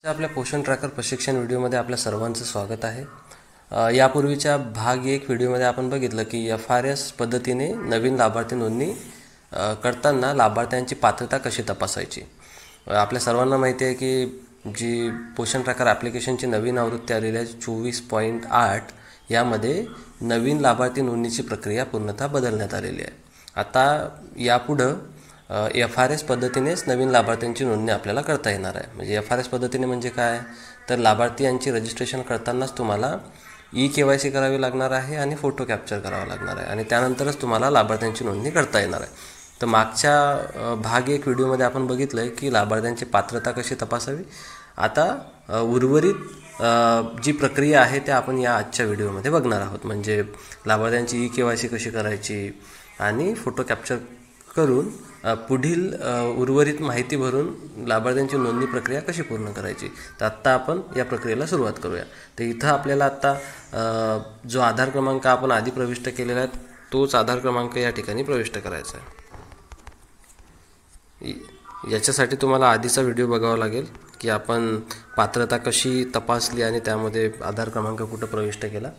आपल्या पोषण ट्रॅकर प्रशिक्षण व्हिडिओमध्ये आपल्या सर्वांचं स्वागत आहे। यापूर्वीच्या भाग 1 व्हिडिओमध्ये आपण बघितलं की FRS पद्धतीने नवीन लाभार्थी नोंदणी करताना लाभार्थ्यांची पात्रता कशी तपासायची। आपल्या सर्वांना माहिती आहे की जी पोषण ट्रॅकर ॲप्लिकेशनची नवीन आवृत्ती आलेली आहे 24.8 यामध्ये नवीन लाभार्थी नोंदणीची प्रक्रिया पूर्णतः बदलण्यात आलेली आहे। आता यापुढे FRS पद्धतीनेच नवीन लाभार्थ्यांची नोंदणी आपल्याला करता येणार आहे। म्हणजे FRS पद्धतीने म्हणजे काय, तर लाभार्थी यांची रजिस्ट्रेशन करतानाच तुम्हाला KYC करावी लागणार आहे आणि फोटो कॅप्चर करावा लागणार आहे आणि त्यानंतरच तुम्हाला लाभार्थ्यांची नोंदणी करता येणार आहे। तर मागच्या भाग 1 व्हिडिओमध्ये आपण बघितलं की लाभार्थ्यांची पात्रता कशी तपासावी। आता उर्वरित जी प्रक्रिया आहे ते आपण या आजच्या व्हिडिओमध्ये बघणार आहोत। म्हणजे लाभार्थ्यांची KYC कशी करायची आणि फोटो कॅप्चर करून पुढील उर्वरित माहिती भरून लाभार्थ्यांची नोंदणी प्रक्रिया कशी पूर्ण करायची। तर आत्ता आपण या प्रक्रियेला सुरुवात करूया। तर इथं आपल्याला आत्ता जो आधार क्रमांक आपण आधी प्रविष्ट केलेला आहे तोच आधार क्रमांक या ठिकाणी प्रविष्ट करायचा आहे। याच्यासाठी तुम्हाला आधीचा व्हिडिओ बघावा लागेल की आपण पात्रता कशी तपासली आणि त्यामध्ये आधार क्रमांक कुठं प्रविष्ट केला।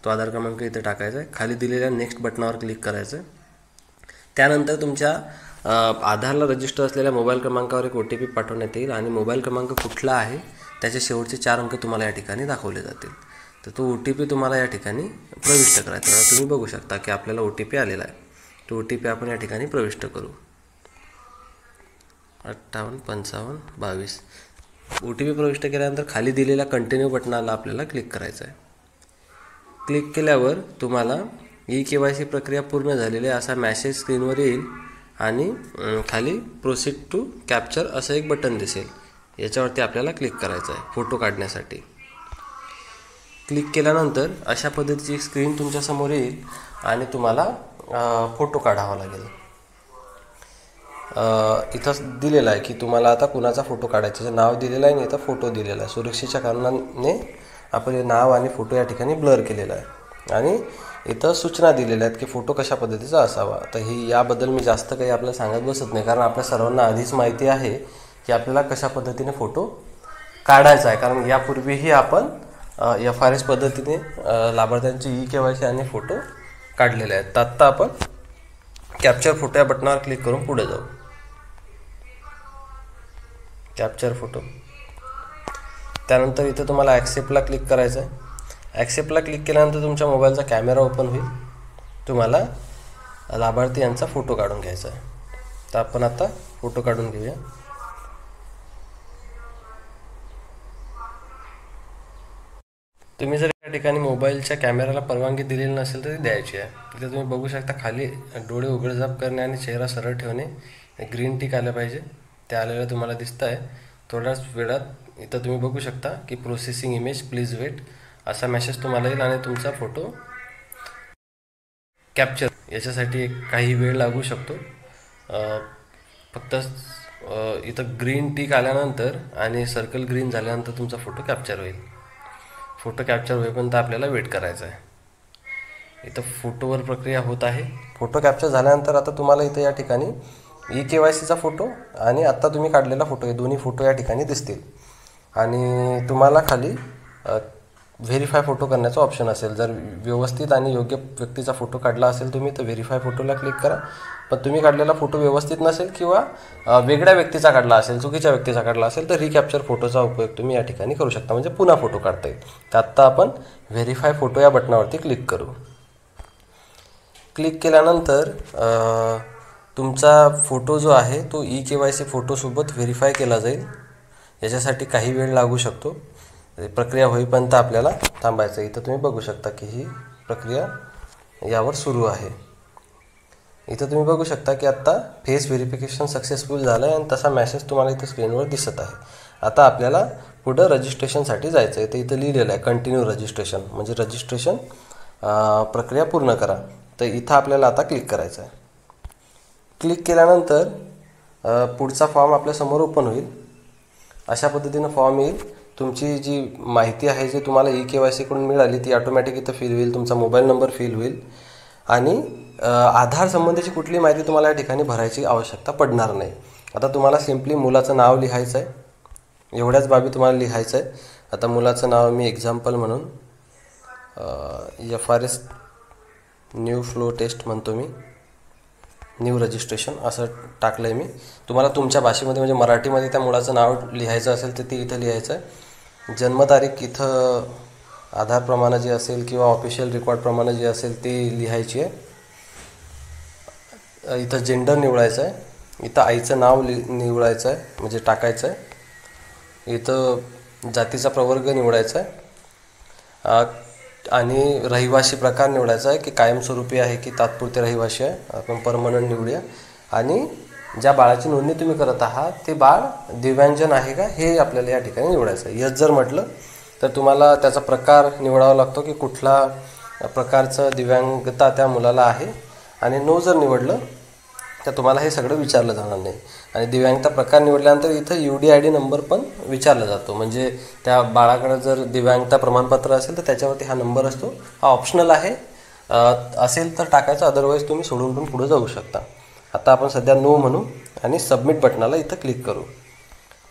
तो आधार क्रमांक इथे टाकायचा आहे, खाली दिलेल्या नेक्स्ट बटनावर क्लिक करायचं आहे। त्यानंतर तुमच्या आधारला रजिस्टर असलेल्या मोबाईल क्रमांकावर एक OTP पाठवण्यात येईल आणि मोबाईल क्रमांक कुठला आहे त्याचे शेवटचे 4 अंक तुम्हाला या ठिकाणी दाखवले जातील। तर तो OTP तुम्हाला या ठिकाणी प्रविष्ट करायचा आहे। तुम्ही बघू शकता की आपल्याला OTP आलेला आहे। तो OTP आपण या ठिकाणी प्रविष्ट करू, 585522। OTP प्रविष्ट केल्यानंतर खाली दिलेल्या कंटिन्यू बटनाला आपल्याला क्लिक करायचं आहे। क्लिक केल्यावर तुम्हाला KYC प्रक्रिया पूर्ण झालेली आहे असा मेसेज स्क्रीनवर येईल आणि खाली प्रोसीड टू कॅप्चर असं एक बटन दिसेल। याच्यावरती आपल्याला क्लिक करायचं आहे फोटो काढण्यासाठी। क्लिक केल्यानंतर अशा पद्धतीची स्क्रीन तुमच्या समोर येईल आणि तुम्हाला फोटो काढावा लागेल। इथं दिलेलं आहे की तुम्हाला आता कुणाचा फोटो काढायचा आहे, नाव दिलेलं आहे आणि इथं फोटो दिलेला आहे। सुरक्षेच्या कारणाने आपण हे नाव आणि फोटो या ठिकाणी ब्लर केलेला आहे आणि इथं सूचना दिलेल्या आहेत की फोटो कशा पद्धतीचा असावा। तर ही याबद्दल मी जास्त काही आपल्याला सांगत बसत नाही, कारण आपल्या सर्वांना आधीच माहिती आहे की आपल्याला कशा पद्धतीने फोटो काढायचा आहे। कारण यापूर्वीही आपण FRS पद्धतीने लाभार्थ्यांची KYC आणि फोटो काढलेले आहेत। तर आत्ता आपण कॅप्चर फोटो या बटनावर क्लिक करून पुढे जाऊ। कॅप्चर फोटो, त्यानंतर इथे तुम्हाला ॲक्सेप्टला क्लिक करायचं आहे। ॲक्सेप्टला क्लिक केल्यानंतर तुमच्या मोबाईलचा कॅमेरा ओपन होईल, तुम्हाला लाभार्थी यांचा फोटो काढून घ्यायचा आहे। तर आपण आता फोटो काढून घेऊया। तुम्ही जर या ठिकाणी मोबाईलच्या कॅमेराला परवानगी दिलेली नसेल तर ती द्यायची आहे। इथे तुम्ही बघू शकता खाली डोळे उघडझाप करणे आणि चेहरा सरळ ठेवणे ग्रीन टिक आलं पाहिजे, ते आलेलं तुम्हाला दिसतं आहे। थोड्याच वेळात इथं तुम्ही बघू शकता की प्रोसेसिंग इमेज प्लीज वेट असा मेसेज तुम्हाला येईल आणि तुमचा फोटो कॅप्चर याच्यासाठी काही वेळ लागू शकतो। फक्त इथं ग्रीन टिक आल्यानंतर आणि सर्कल ग्रीन झाल्यानंतर तुमचा फोटो कॅप्चर होईल। फोटो कॅप्चर होईपर्यंत आपल्याला वेट करायचा आहे। इथं फोटोवर प्रक्रिया होत आहे। फोटो कॅप्चर झाल्यानंतर आता तुम्हाला इथं या ठिकाणी KYCचा फोटो आणि आत्ता तुम्ही काढलेला फोटो हे दोन्ही फोटो या ठिकाणी दिसतील आणि तुम्हाला खाली व्हेरीफाय फोटो करण्याचा ऑप्शन असेल। जर व्यवस्थित आणि योग्य व्यक्तीचा फोटो काढला असेल तुम्ही तर व्हेरीफाय फोटोला क्लिक करा, पण तुम्ही काढलेला फोटो व्यवस्थित नसेल किंवा वेगळ्या व्यक्तीचा काढला असेल, चुकीच्या व्यक्तीचा काढला असेल तर रिकॅप्चर फोटोचा उपयोग तुम्ही या ठिकाणी करू शकता, म्हणजे पुन्हा फोटो काढता येईल। तर आत्ता आपण व्हेरीफाय फोटो या बटनावरती क्लिक करू। क्लिक केल्यानंतर तुमचा फोटो जो आहे तो KYC फोटोसोबत व्हेरीफाय केला जाईल। याच्यासाठी काही वेळ लागू शकतो, प्रक्रिया होईपर्यंत आपल्याला थांबायचं। इथं तुम्ही बघू शकता की ही प्रक्रिया यावर सुरू आहे। इथं तुम्ही बघू शकता की आत्ता फेस व्हेरिफिकेशन सक्सेसफुल झालं आहे आणि तसा मेसेज तुम्हाला इथं स्क्रीनवर दिसत आहे। आता आपल्याला पुढं रजिस्ट्रेशनसाठी जायचं आहे। तर इथं लिहिलेलं आहे कंटिन्यू रजिस्ट्रेशन, म्हणजे रजिस्ट्रेशन प्रक्रिया पूर्ण करा। तर इथं आपल्याला आता क्लिक करायचं आहे। क्लिक केल्यानंतर पुढचा फॉर्म आपल्यासमोर ओपन होईल। अशा पद्धतीनं फॉर्म येईल। तुमची जी माहिती आहे जी तुम्हाला KYC कडून मिळाली ती ऑटोमॅटिक इथं फिल होईल। तुमचा मोबाईल नंबर फिल होईल आणि आधार संबंधीची कुठली माहिती तुम्हाला या ठिकाणी भरायची आवश्यकता पडणार नाही। आता तुम्हाला सिम्पली मुलाचं नाव लिहायचं आहे। एवढ्याच बाबी तुम्हाला लिहायचं आहे. आता मुलाचं नाव मी एक्झाम्पल म्हणून FRS न्यू फ्लो टेस्ट म्हणतो, मी न्यू रजिस्ट्रेशन असं टाकलं आहे मी. तुम्हाला तुमच्या भाषेमध्ये म्हणजे मराठीमध्ये त्या मुलाचं नाव लिहायचं असेल तर ते इथं लिहायचं आहे. जन्मतारीख इथं आधारप्रमाणे जे असेल किंवा ऑफिशियल रेकॉर्डप्रमाणे जे असेल ते लिहायची आहे. इथं जेंडर निवडायचं आहे. इथं आईचं नाव निवडायचं आहे म्हणजे टाकायचं आहे. इथं जातीचा प्रवर्ग निवडायचा आहे आणि रहिवासी प्रकार निवडायचा आहे की कायमस्वरूपी आहे की तात्पुरते रहिवासी आहे. आपण परमनंट निवडूया. आणि ज्या बाळाची नोंदणी तुम्ही करत आहात ते बाळ दिव्यांजन आहे का हे आपल्याला या ठिकाणी निवडायचं आहे. यस जर म्हटलं तर तुम्हाला त्याचा प्रकार निवडावा लागतो की कुठला प्रकारचं दिव्यांगता त्या मुलाला आहे. आणि नो जर निवडलं तर तुम्हाला हे सगळं विचारलं जाणार नाही. आणि दिव्यांगता प्रकार निवडल्यानंतर इथं UDID नंबर पण विचारला जातो. म्हणजे त्या बाळाकडे जर दिव्यांगता प्रमाणपत्र असेल तर त्याच्यावरती हा नंबर असतो. हा ऑप्शनल आहे, असेल तर टाकायचा, अदरवाईज तुम्ही सोडून पण पुढे जाऊ शकता. आता आपण सध्या नो म्हणू आणि सबमिट बटनाला इथं क्लिक करू.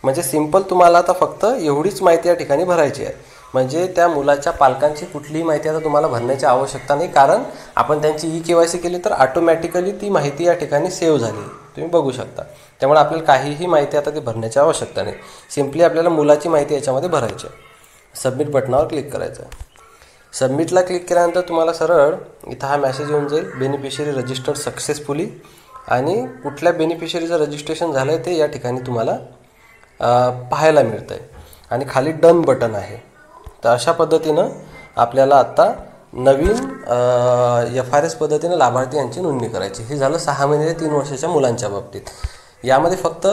म्हणजे सिम्पल तुम्हाला आता फक्त एवढीच माहिती या ठिकाणी भरायची आहे. म्हणजे त्या मुलाच्या पालकांची कुठलीही माहिती आता तुम्हाला भरण्याची आवश्यकता नाही, कारण आपण त्यांची KYC केली तर ऑटोमॅटिकली ती माहिती या ठिकाणी सेव्ह झाली, तुम्ही बघू शकता. त्यामुळे आपल्याला काहीही माहिती आता ती भरण्याची आवश्यकता नाही. सिम्पली आपल्याला मुलाची माहिती याच्यामध्ये भरायची आहे. सबमिट बटनावर क्लिक करायचं. सबमिटला क्लिक केल्यानंतर तुम्हाला सरळ इथं हा मेसेज येऊन जाईल, बेनिफिशरी रजिस्टर्ड सक्सेसफुली. आणि कुठल्या बेनिफिशरीचं रजिस्ट्रेशन झालं आहे ते या ठिकाणी तुम्हाला पाहायला मिळतं आहे. आणि खाली डन बटन आहे. तर अशा पद्धतीनं आपल्याला आत्ता नवीन FRS पद्धतीनं लाभार्थी यांची नोंदणी करायची. हे झालं 6 महिने ते 3 वर्षाच्या मुलांच्या बाबतीत. यामध्ये फक्त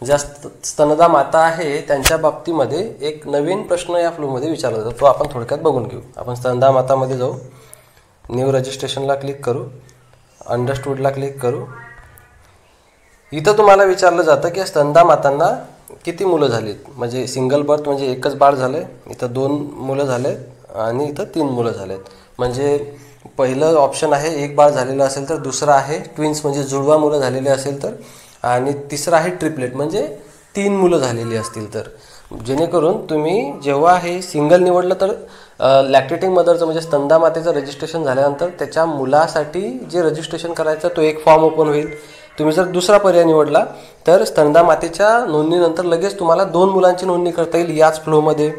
ज्या स्तनदा माता आहे त्यांच्या बाबतीमध्ये एक नवीन प्रश्न या फ्लोमध्ये विचारला जातो, तो आपण थोडक्यात बघून घेऊ. आपण स्तनदा मातामध्ये जाऊ, न्यू रजिस्ट्रेशनला क्लिक करू, अंडरस्टूडला क्लिक करू. इथं तुम्हाला विचारलं जातं की स्तनदा मातांना किती मुलं झालीत. म्हणजे सिंगल बर्थ म्हणजे एकच बाळ झालं आहे, इथं 2 मुलं झाले आहेत आणि इथं 3 मुलं झाले आहेत. म्हणजे पहिलं ऑप्शन आहे एक बाळ झालेलं असेल तर, दुसरं आहे ट्विन्स म्हणजे जुळवा मुलं झालेले असेल तर, आणि तिसरं आहे ट्रिपलेट म्हणजे 3 मुलं झालेली असतील तर. जेणेकरून तुम्ही जेव्हा हे सिंगल निवडलं तर लॅक्टेटिंग मदरचं म्हणजे स्तनदा मातेचं रजिस्ट्रेशन झाल्यानंतर त्याच्या मुलासाठी जे रजिस्ट्रेशन करायचं तो एक फॉर्म ओपन होईल. तुम्ही जर दुसरा पर्याय निवडला तर स्तनदा मातेच्या नोंदणीनंतर लगेच तुम्हाला 2 मुलांची नोंदणी करता येईल याच फ्लोमध्ये.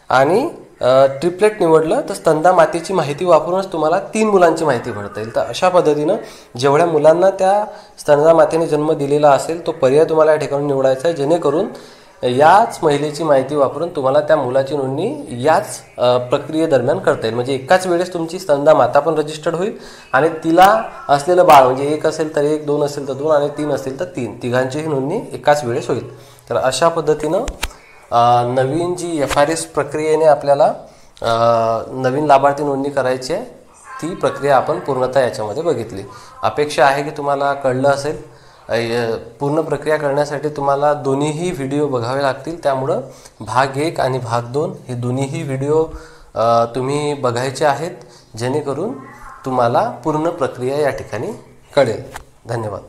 आणि ट्रिपलेट निवडलं तर स्तनदा मातेची माहिती वापरूनच तुम्हाला 3 मुलांची माहिती भरता येईल. तर अशा पद्धतीनं जेवढ्या मुलांना त्या स्तनदा मातेने जन्म दिलेला असेल तो पर्याय तुम्हाला या ठिकाणी निवडायचा आहे, जेणेकरून याच महिलेची माहिती वापरून तुम्हाला त्या मुलाची नोंदणी याच प्रक्रियेदरम्यान करता येईल. म्हणजे एकाच वेळेस तुमची स्तनदा माता पण रजिस्टर्ड होईल आणि तिला असलेलं बाळ म्हणजे 1 असेल तर 1, 2 असेल तर 2 आणि 3 असेल तर 3, तिघांचीही नोंदणी एकाच वेळेस होईल. तर अशा पद्धतीनं नवीन जी FRS प्रक्रियेने आपल्याला नवीन लाभार्थी नोंदणी करायची आहे ती प्रक्रिया आपण पूर्णतः याच्यामध्ये बघितली. अपेक्षा आहे की तुम्हाला कळलं असेल. पूर्ण प्रक्रिया करण्यासाठी तुम्हाला दोन्हीही व्हिडिओ बघावे लागतील. त्यामुळं भाग 1 आणि भाग 2 हे दोन्हीही व्हिडिओ तुम्ही बघायचे आहेत, जेणेकरून तुम्हाला पूर्ण प्रक्रिया या ठिकाणी कळेल. धन्यवाद.